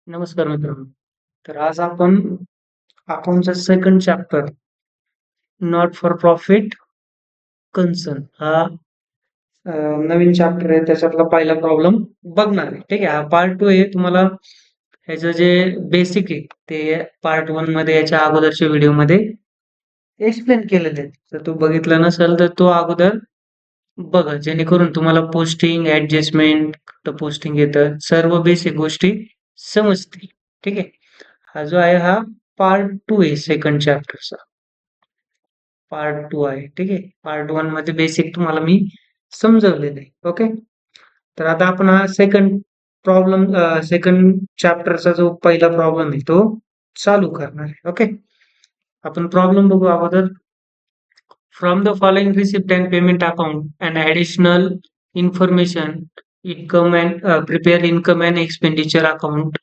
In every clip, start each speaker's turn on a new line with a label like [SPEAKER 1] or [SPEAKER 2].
[SPEAKER 1] नमस्कार मित्रांनो. तर आज आपण अकाउंटचा second chapter not for profit concern हा नवीन चॅप्टर आहे. त्याच्यातला पहिला प्रॉब्लेम बघणार आहे. ठीक आहे. हा पार्ट 2 आहे. तुम्हाला ह्याचं जे बेसिक आहे ते पार्ट 1 मध्ये याच्या अगोदरच्या व्हिडिओमध्ये एक्सप्लेन केलेले आहे. जर तो बघितला नसेल तर तो अगोदर बघा, जेणेकरून तुम्हाला पोस्टिंग, ऍडजस्टमेंट, कुठं पोस्टिंग येतं, सर्व बेसिक गोष्टी समजतील. ठीक आहे. हा जो आहे हा पार्ट 2 आहे सेकंड चॅप्टरचा. पार्ट 2 आहे. ठीक आहे. पार्ट 1 मध्ये बेसिक तुम्हाला मी समजवलेलं आहे. ओके. तर आता आपण हा सेकंड चॅप्टरचा जो पहिला प्रॉब्लेम आहे तो चालू करणार आहे. ओके. आपण प्रॉब्लेम बघू अगोदर. From the following receipt and payment account and additional information, income and prepare income and expenditure account.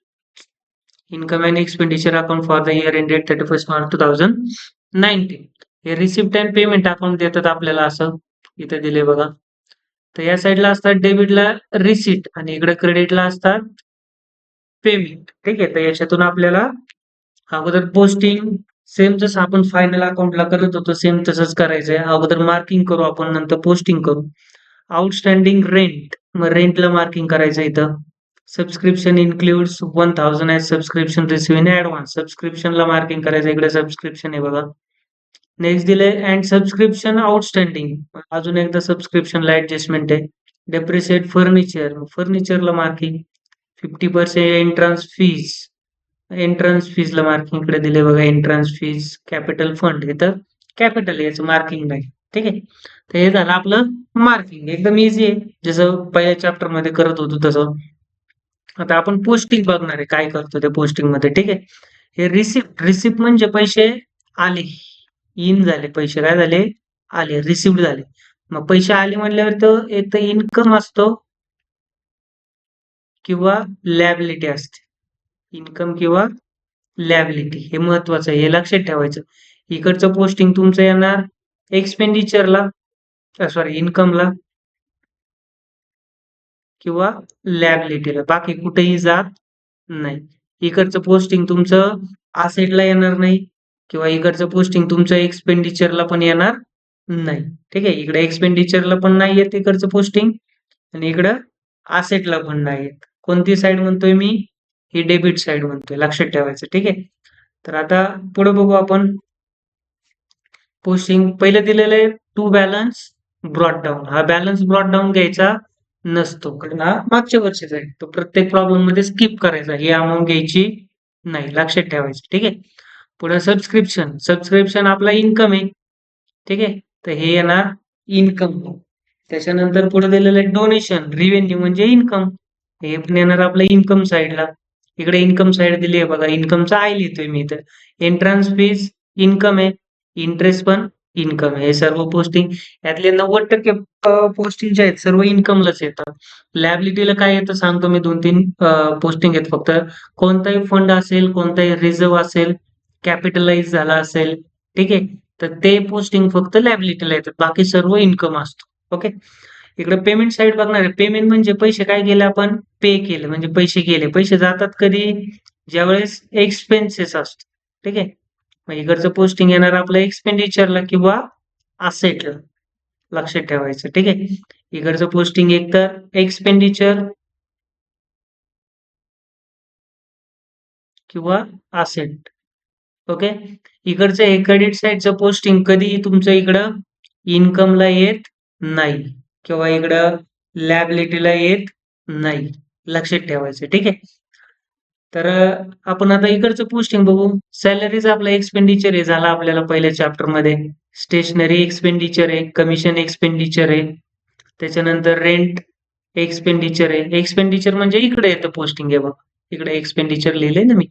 [SPEAKER 1] Income and expenditure account for the year ended 31st March 2019. हे रिसिप्ट अँड पेमेंट अकाउंट देतात आपल्याला, असं इथे दिले बघा. तर या साईडला असतात डेबिटला रिसिट आणि इकडे क्रेडिटला असतात पेमेंट. ठीक आहे. तर याच्यातून आपल्याला अगोदर पोस्टिंग सेम जसं आपण फायनल अकाउंटला करत होतो सेम तसंच करायचंय. अगोदर मार्किंग करू आपण, नंतर पोस्टिंग करू. आउटस्टँडिंग रेंट, मग रेंटला मार्किंग करायचं इथं. Subscription includes 1000 as subscription receive in advance. सबस्क्रिप्शनला मार्किंग करायचं, इकडे सबस्क्रिप्शन आहे बघा. नेक्स्ट दिलंय अँड सबस्क्रिप्शन आउटस्टँडिंग, अजून एकदा सबस्क्रिप्शनला ॲडजस्टमेंट आहे. डेप्रिशिएट फर्निचर, फर्निचरला मार्किंग. 50% एंट्रन्स फीज, एंट्रन्स फीजला मार्किंग इकडे दिले बघा. एंट्रन्स फीज, कॅपिटल फंड, इथं कॅपिटल याचं मार्किंग नाही. ठीक आहे. तर हे झालं आपलं मार्किंग. एकदम इझी आहे, जसं पहिल्या चॅप्टर मध्ये करत होतो तसं. आता आपण पोस्टिंग बघणार आहे, काय करतो ते पोस्टिंग मध्ये. ठीक आहे. हे रिसिप्ट, रिसिप्ट म्हणजे पैसे आले, इन झाले पैसे, काय झाले, आले, रिसिव्ह झाले. मग पैसे आले म्हणल्यावर तर एक तर इन्कम असतो किंवा लॅबिलिटी असते. इन्कम किंवा लॅबिलिटी हे महत्वाचं आहे, हे लक्षात ठेवायचं. इकडचं पोस्टिंग तुमचं येणार एक्सपेंडिचरला, सॉरी इन्कमला किंवा लॅबिलिटीला, बाकी कुठेही जात नाही. इकडचं पोस्टिंग तुमचं असेटला येणार नाही किंवा इकडचं पोस्टिंग तुमचं एक्सपेंडिचरला पण येणार नाही. ठीक आहे. इकडे एक्सपेंडिचरला पण नाही येत इकडचं पोस्टिंग आणि इकडं असेटला पण नाही येत. कोणती साईड म्हणतोय मी, ही डेबिट साईड म्हणतोय, लक्षात ठेवायचं. ठीक आहे. तर आता पुढे बघू आपण. पोस्टिंग पहिलं दिलेलं आहे टू बॅलन्स ब्रॉट डाऊन. हा बॅलन्स ब्रॉट डाऊन घ्यायचा नसतो, कारण हा मागच्या वर्षीचा आहे. तो प्रत्येक प्रॉब्लेम मध्ये स्किप करायचा, ही अमाऊंट घ्यायची नाही, लक्षात ठेवायचं. ठीक आहे. पुढे सबस्क्रिप्शन, सबस्क्रिप्शन आपला इन्कम आहे. ठीक आहे. तर हे येणार इन्कम. त्याच्यानंतर पुढे दिलेलं आहे डोनेशन, रिव्हेन्यू म्हणजे इन्कम, हे पण येणार आपल्या इन्कम साईडला. इकडे इन्कम साईड दिली आहे बघा, इन्कमचा आय लिहितोय मी इथं. एंट्रन्स फीज इन्कम आहे, इंटरेस्ट पण इन्कम आहे. हे सर्व पोस्टिंग यातले 90% पोस्टिंग जे आहेत सर्व इन्कमलाच येतात. लॅबिलिटीला काय येतं सांगतो मी, 2-3 पोस्टिंग आहेत फक्त. कोणताही फंड असेल, कोणताही रिझर्व्ह असेल, कॅपिटलाइज झाला असेल, ठीक आहे, तर ते पोस्टिंग फक्त लॅबिलिटीला येतात, बाकी सर्व इन्कम असतो. ओके. इकडे पेमेंट साईड बघणार आहे. पेमेंट म्हणजे पैसे काय केले आपण, पे केले म्हणजे पैसे गेले. पैसे जातात कधी, ज्यावेळेस एक्सपेन्सेस असतो. ठीक आहे. मग इकडचं पोस्टिंग येणार आपलं एक्सपेंडिचरला किंवा असेटला, लक्षात ठेवायचं. ठीक आहे. इकडचं पोस्टिंग एकतर एक्सपेंडिचर किंवा असेट. ओके. इकडचं हे क्रेडिट साईडचं पोस्टिंग कधी तुमचं इकडं इन्कमला येत नाही किंवा इकडं लॅबिलिटीला येत नाही, लक्षात ठेवायचं. ठीक आहे. तर आपण आता इकडचं पोस्टिंग बघू. सॅलरीज आपला एक्सपेंडिचर आहे, झाला आपल्याला पहिल्या चॅप्टर मध्ये. स्टेशनरी एक्सपेंडिचर आहे, कमिशन एक्सपेंडिचर आहे, त्याच्यानंतर रेंट एक्सपेंडिचर आहे. एक्सपेंडिचर म्हणजे इकडे येतं पोस्टिंग आहे बघ, इकडे एक्सपेंडिचर लिहिलंय ना मी.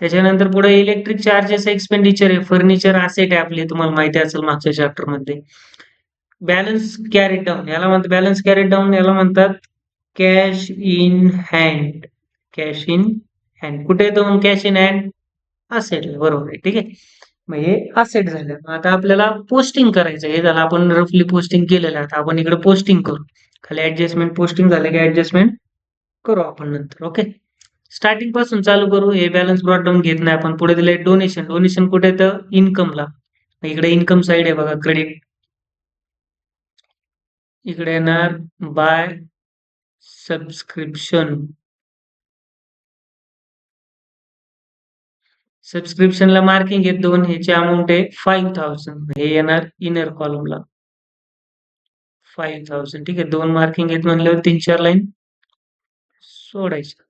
[SPEAKER 1] त्याच्यानंतर पुढे इलेक्ट्रिक चार्जेस एक्सपेंडिचर आहे. फर्निचर असेट आहे आपले, तुम्हाला माहिती असेल मागच्या चॅप्टर मध्ये. बॅलन्स कॅरी डाऊन याला म्हणतात, बॅलन्स कॅरी डाऊन याला म्हणतात cash in hand. Cash in hand कुठे येतो, कॅश इन हँड असेट, बरोबर आहे. ठीक आहे. मग हे असेट झालं. आता आपल्याला पोस्टिंग करायचं, हे झालं आपण रफली पोस्टिंग केलेलं आहे. आता आपण इकडे पोस्टिंग करू. खाली ऍडजस्टमेंट पोस्टिंग झालं की ऍडजस्टमेंट करू आपण नंतर. ओके. स्टार्टिंग पासून चालू करू. हे बॅलन्स ब्रॉट डाउन घेत नाही आपण. पुढे दिलंय डोनेशन. डोनेशन कुठे येतं? इन्कमला. इकडे इन्कम साइड आहे बघा, क्रेडिट. इकडे येणार बाय सबस्क्रिप्शन. सबस्क्रिप्शनला मार्किंग आहे 2. ह्याची अमाऊंट आहे 5000. हे येणार इनर कॉलमला 5000. ठीक आहे. 2 मार्किंग आहेत म्हणल्यावर 3-4 लाईन सोडायच्या.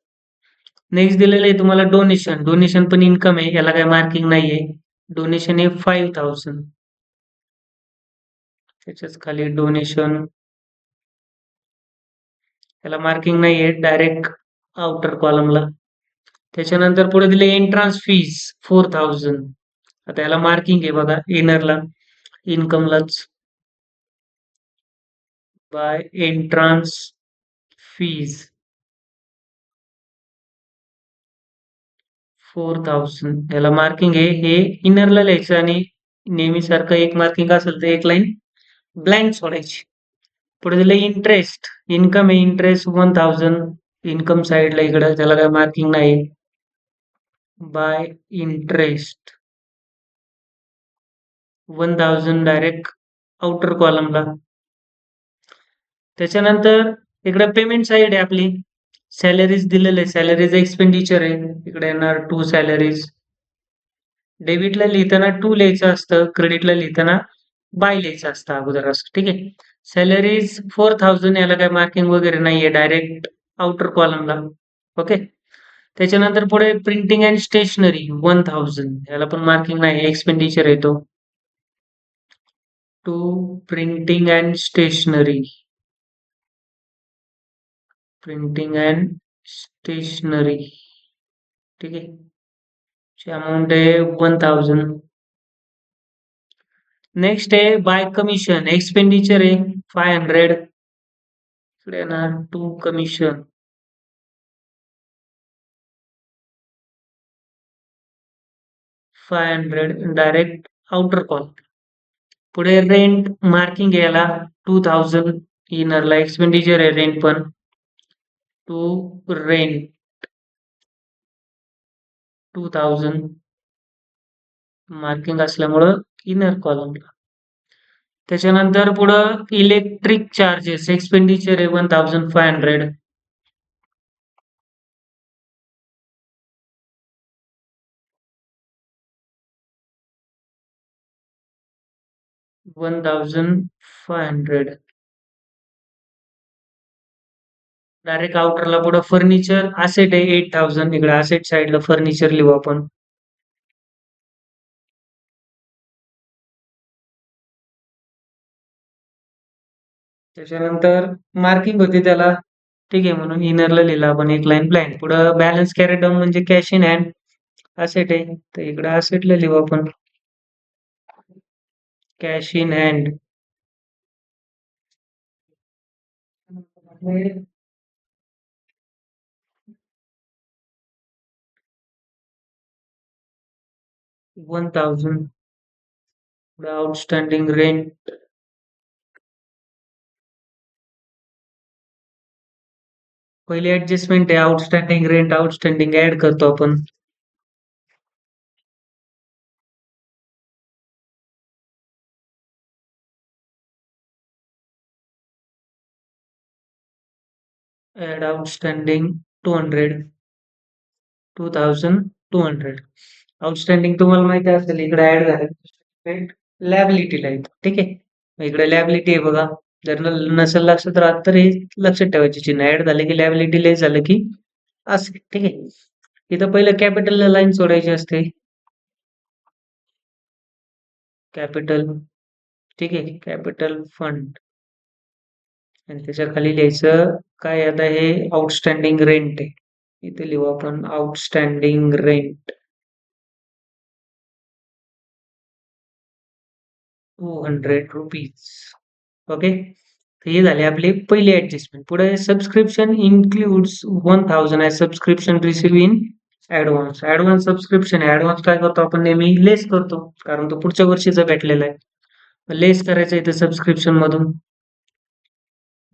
[SPEAKER 1] नेक्स्ट दिलेलं आहे तुम्हाला डोनेशन. डोनेशन पण इन्कम आहे. याला काही मार्किंग नाहीये. डोनेशन आहे 5000. त्याच्याच खाली डोनेशन. याला मार्किंग नाहीये. Direct outer कॉलमला. त्याच्यानंतर पुढे दिले एंट्रान्स फीज 4000. आता याला मार्किंग आहे बघा इनरला, इन्कमलाच. By entrance fees 4000. याला मार्किंग आहे. हे इनरला लिहायचं आणि नेहमीसारखं एक मार्किंग असेल तर एक लाईन ब्लँक सोडायची. पुढे दिलं इंटरेस्ट. इन्कम आहे. इंटरेस्ट 1000. इन्कम साइडला इकडं त्याला काय मार्किंग नाही. Bye interest 1000 direct outer कॉलमला. त्याच्यानंतर इकडे पेमेंट साइड आहे आपली. सॅलरीज दिलेलं आहे. सॅलरीज एक्सपेंडिचर आहे. इकडे येणार 2 सॅलरीज. डेबिटला लिहिताना 2 लिहायचं असतं. क्रेडिटला लिहिताना बाय लिहायचं असतं अगोदर असं. ठीक आहे. सॅलरीज 4000. याला काही मार्किंग वगैरे नाहीये. Direct outer कॉलमला. ओके. त्याच्यानंतर पुढे प्रिंटिंग अँड स्टेशनरी 1000. याला पण मार्किंग नाही. एक्सपेंडिचर येतो. To printing and stationery. Printing and stationery. ठीक आहे. ची अमाऊंट आहे 1000. नेक्स्ट आहे बाय कमिशन. एक्सपेंडिचर आहे 500. इकडे येणार to commission. 500 direct outer call. पुढे रेंट मार्किंग याला 2000. इनरला एक्सपेंडिचर आहे रेंट पण. टू रेंट 2000 मार्किंग असल्यामुळं इनर कॉलमला. त्याच्यानंतर पुढं इलेक्ट्रिक चार्जेस एक्सपेंडिचर आहे 1500. 1500 डायरेक्ट आउटरला. पुढं फर्निचर असेट आहे 8000. इकडे असेट साइडला फर्निचर लिहू आपण. त्याच्यानंतर मार्किंग होती त्याला. ठीक आहे. म्हणून इनरला लिहिलं आपण एक लाईन ब्लँक. पुढं बॅलन्स कॅरेट डाऊन म्हणजे कॅश इन हँड असेट आहे. तर इकडे असेटला लिहू आपण कॅश इन हँड. 1000. पुढं आउटस्टँडिंग रेंट. पहिली ऍडजस्टमेंट आहे आउटस्टँडिंग रेंट. आउटस्टँडिंग ऍड करतो आपण. Add outstanding 200. 2200. आउटस्टँडिंग तुम्हाला माहिती असेल इकडे ऍड झालं. लॅबिलिटीला येतो. ठीक आहे. इकडे लॅबिलिटी आहे बघा. जर नसेल लक्षात राहत तर हे लक्षात ठेवायचे चिन्ह. ऍड झाले की लॅबिलिटी लेस झालं की असं. ठीक आहे. इथं पहिलं कॅपिटल लाईन सोडायची असते. कॅपिटल. ठीक आहे. Capital fund. आणि त्याच्या खाली लिहायचं काय. आता हे आउटस्टँडिंग रेंट आहे. इथे लिहू आपण आउटस्टँडिंग रेंट 200 रुपीज. ओके. हे झाले आपले पहिले ऍडजस्टमेंट. पुढे subscription includes 1000 as subscription receive in advance. Advance subscription आहे. ऍडव्हान्स काय करतो आपण नेहमी लेस करतो. कारण तो पुढच्या वर्षीचा भेटलेला आहे. लेस करायचं इथे सबस्क्रिप्शन मधून.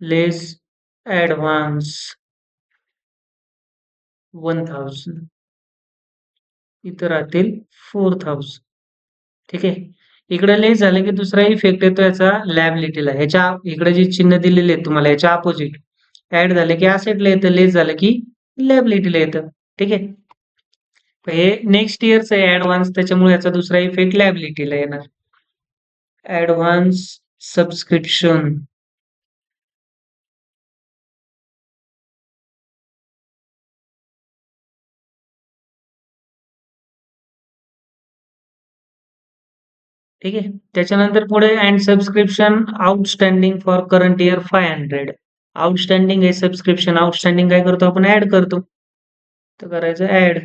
[SPEAKER 1] लेस ऍडव्हान्स 1000, इथं राहतील 4000. ठीक आहे. इकडे लेस झालं की दुसरा इफेक्ट येतो याचा लॅबिलिटीला. ह्याच्या इकडे जे चिन्ह दिलेले आहेत तुम्हाला याच्या अपोजिट ऍड झालं की असेटला येतं, लेस झालं की लॅबिलिटीला येतं. ठीक आहे. हे नेक्स्ट इयरचं आहे ऍडव्हान्स, त्याच्यामुळे याचा दुसरा इफेक्ट लॅबिलिटीला येणार. Advance subscription. ठीक आहे. त्याच्यानंतर पुढे and subscription outstanding for current year 500. Outstanding हे सबस्क्रिप्शन आउटस्टँडिंग काय करतो आपण ऍड करतो. तर करायचं ऍड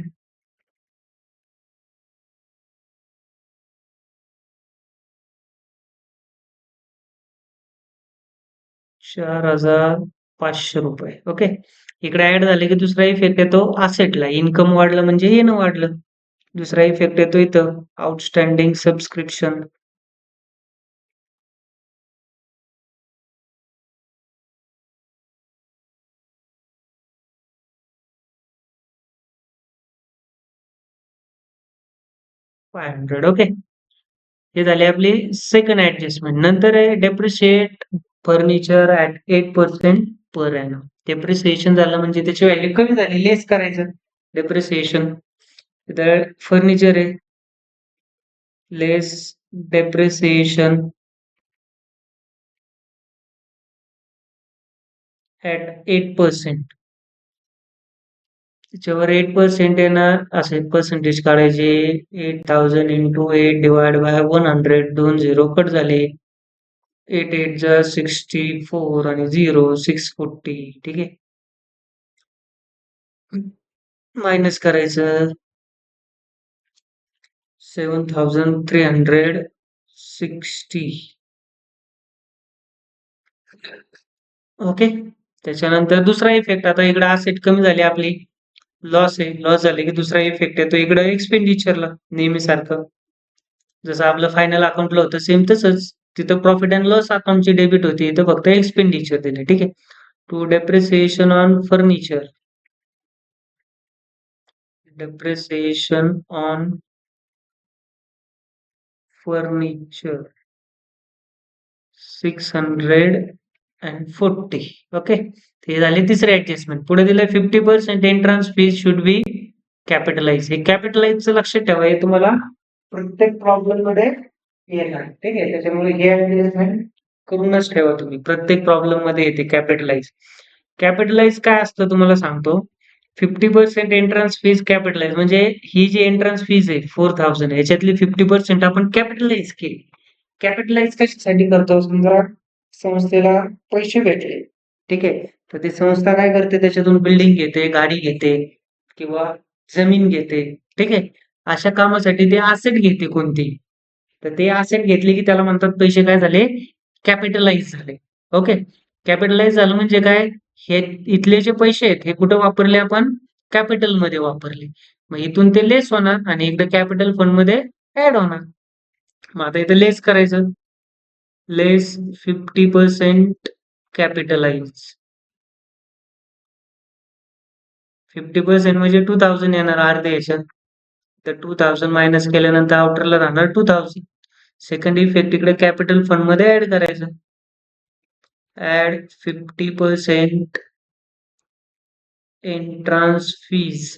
[SPEAKER 1] 4500 रुपये. ओके. इकडे ऍड झाले की दुसरा इफेक्ट येतो असेटला. इन्कम वाढलं म्हणजे येणं वाढलं. दुसरा इफेक्ट येतो इथं आउटस्टँडिंग सबस्क्रिप्शन. $500. ओके. हे झाली आपली सेकंड ऍडजस्टमेंट. नंतर आहे depreciate furniture at 8% per annum. Depreciation झालं म्हणजे त्याची व्हॅल्यू कमी झाली, लेस करायचं डेप्रिसिएशन. तर फर्निचर आहे लेस डेप्रिसिएशन ऍट 8%. त्याच्यावर 8% येणार, असे पर्सेंटेज काढायचे. 8000 into 8 divide by 100. 2 zero cut झाले. 8 8 जा 64 आणि 0 640. ठीक आहे. मायनस करायचं 7360. ओके. त्याच्यानंतर दुसरा इफेक्ट, आता इकडे असेट कमी झाली आपली, लॉस आहे. लॉस झाले की दुसरा इफेक्ट येतो इकडे एक्सपेंडिचरला नेहमीसारखं. जसं आपलं फायनल अकाउंटला होतं सेम तसंच. तिथं प्रॉफिट अँड लॉस अकाउंटची डेबिट होती, इथं फक्त एक्सपेंडिचर दिले. ठीक आहे. To depreciation on furniture. Depreciation on furniture 640. Okay. हे झाले तिसरे ऍडजस्टमेंट. पुढे दिलंय 50% entrance fees should be capitalize. हे कॅपिटलाइजचं लक्षात ठेवा, हे तुम्हाला प्रत्येक प्रॉब्लेम मध्ये येणार. ठीक आहे. त्याच्यामुळे हे ऍडजस्टमेंट करूनच ठेवा तुम्ही. प्रत्येक प्रॉब्लेम मध्ये येते कॅपिटलाइज. कॅपिटलाइज काय असतं तुम्हाला सांगतो. 50% एंट्रन्स फीज कॅपिटलाइज म्हणजे ही जी एंट्रन्स फीज आहे 4000, याच्यातली 50% आपण कॅपिटलाइज केली. कॅपिटलाइज कशासाठी करतो, समजा संस्थेला पैसे भेटले. ठीक आहे. तर ती संस्था काय करते, त्याच्यातून बिल्डिंग घेते, गाडी घेते किंवा जमीन घेते. ठीक आहे. अशा कामासाठी ते असेट घेते कोणती. तर ते असेट घेतले की त्याला म्हणतात पैसे काय झाले, कॅपिटलाइज झाले. ओके. कॅपिटलाइज झालं म्हणजे काय, हे इथले जे पैसे आहेत हे कुठं वापरले आपण, कॅपिटल मध्ये वापरले. मग इथून ते लेस होणार आणि इकडे कॅपिटल फंड मध्ये ऍड होणार. मग आता इथे लेस करायचं. लेस 50% कॅपिटलाइज. 50% म्हणजे 2000 येणार अर्धे याच्यात. तर 2000 मायनस केल्यानंतर आउटरला राहणार 2000. सेकंड इफेक्ट इकडे कॅपिटल फंड मध्ये ऍड करायचं. Add 50% entrance fees.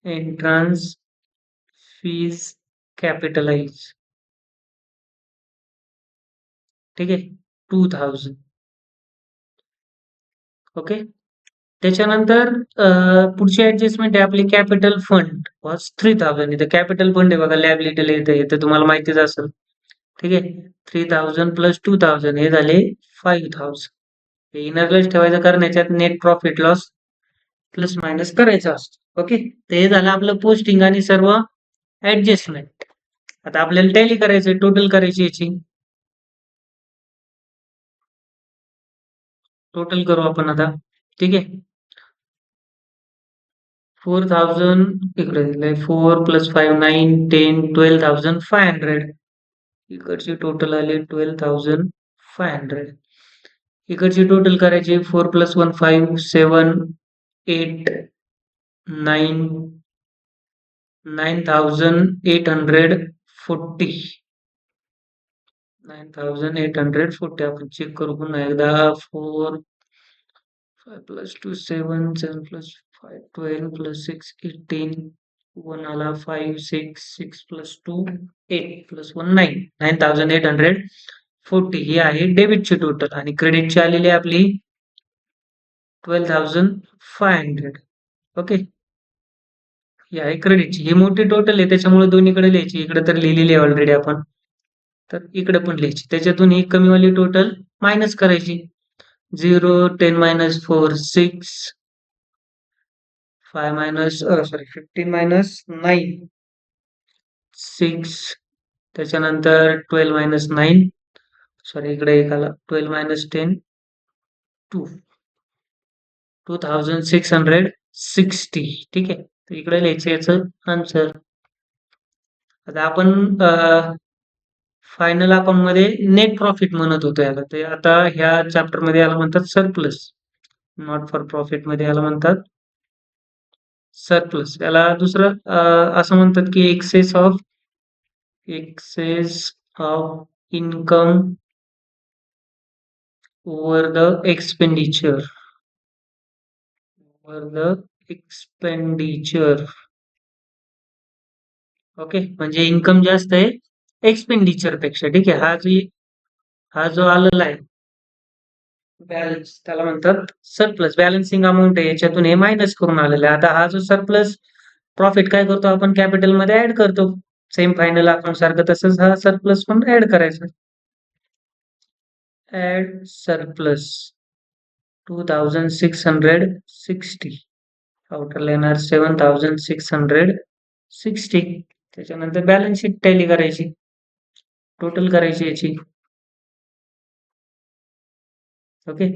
[SPEAKER 1] Entrance fees capitalize. ठीक आहे. 2000. ओके. त्याच्यानंतर पुढची ऍडजस्टमेंट आहे आपली कॅपिटल फंड वॉज 3000. इथं कॅपिटल फंड आहे बघा, लॅबिलिटीला येतं तुम्हाला माहितीच असेल. ठीक आहे. 3000 प्लस 2000 हे झाले 5000. हे इनरलेस ठेवायचं कारण याच्यात net profit loss plus minus करायचं असतं. ओके. तर हे झालं आपलं पोस्टिंग आणि सर्व ऍडजस्टमेंट. आता आपल्याला टॅली करायचं, टोटल करायची याची. टोटल करू आपण आता. ठीक आहे. 4000 इकडे दिलंय, 4 प्लस 5 9 10 12500. इकडची टोटल आली 12500. इकडची टोटल करायची 4 प्लस 1 5 7 8 9 9840 9840 आपण चेक करू पुन्हा एकदा. 4 5 plus 2 7 7 plus 5 12 plus 6 18 1 आला 5 6 6 plus 2 8 plus 1 9 9840 ही आहे डेबिटची टोटल आणि क्रेडिटची आलेली आहे आपली 12500. ओके, ही आहे क्रेडिटची. ही मोठी टोटल आहे त्याच्यामुळे दोन्हीकडे लिहायची. इकडे तर लिहिलेली आहे ऑलरेडी आपण, तर इकडे पण लिहायची. त्याच्यातून ही कमीवाली टोटल मायनस करायची. 0 10 minus 4 6 5 minus 15 minus 9 6 त्याच्यानंतर 12 minus 9 सॉरी इकडे एक आला 12 minus 10 2 2660. ठीक आहे, तर इकडे लिहायचं याचं आन्सर. आता आपण फायनल अकाउंट मध्ये नेट प्रॉफिट म्हणत होतो याला, ते आता ह्या चॅप्टर मध्ये याला म्हणतात सरप्लस. नॉट फॉर प्रॉफिट मध्ये याला म्हणतात सरप्लस. याला दुसरं असं म्हणतात की excess of income over the expenditure. Okay, म्हणजे इन्कम जास्त आहे एक्सपेंडिचर पेक्षा. ठीक आहे, हा जो आलेला आहे बॅलन्स त्याला म्हणतात सरप्लस. बॅलन्सिंग अमाऊंट आहे, याच्यातून हे मायनस करून आलेलं आहे. आता हा जो सरप्लस प्रॉफिट काय करतो आपण कॅपिटल मध्ये ऍड करतो. सेम फायनल अकाउंट सारखं तसंच हा सरप्लस पण ऍड करायचा. Add surplus 2660. आउटरला येणार 7660. त्याच्यानंतर बॅलन्स शीट टॅली करायची, टोटल करायची याची. Okay,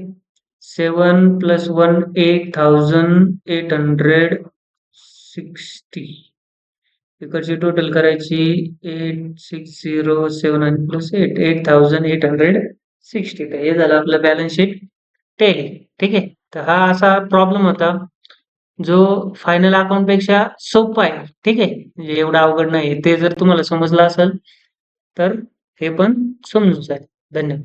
[SPEAKER 1] 7 plus 1 8860. इकडची टोटल करायची 8607 आणि प्लस 8 8860. हे झालं आपलं बॅलन्स शीट टॅली. ठीक आहे, तर हा असा प्रॉब्लेम होता जो फायनल अकाउंट पेक्षा सोपा आहे. ठीक आहे, म्हणजे एवढा अवघड नाही. ते जर तुम्हाला समजलं असेल तर हे पण समजून जाईल. धन्यवाद.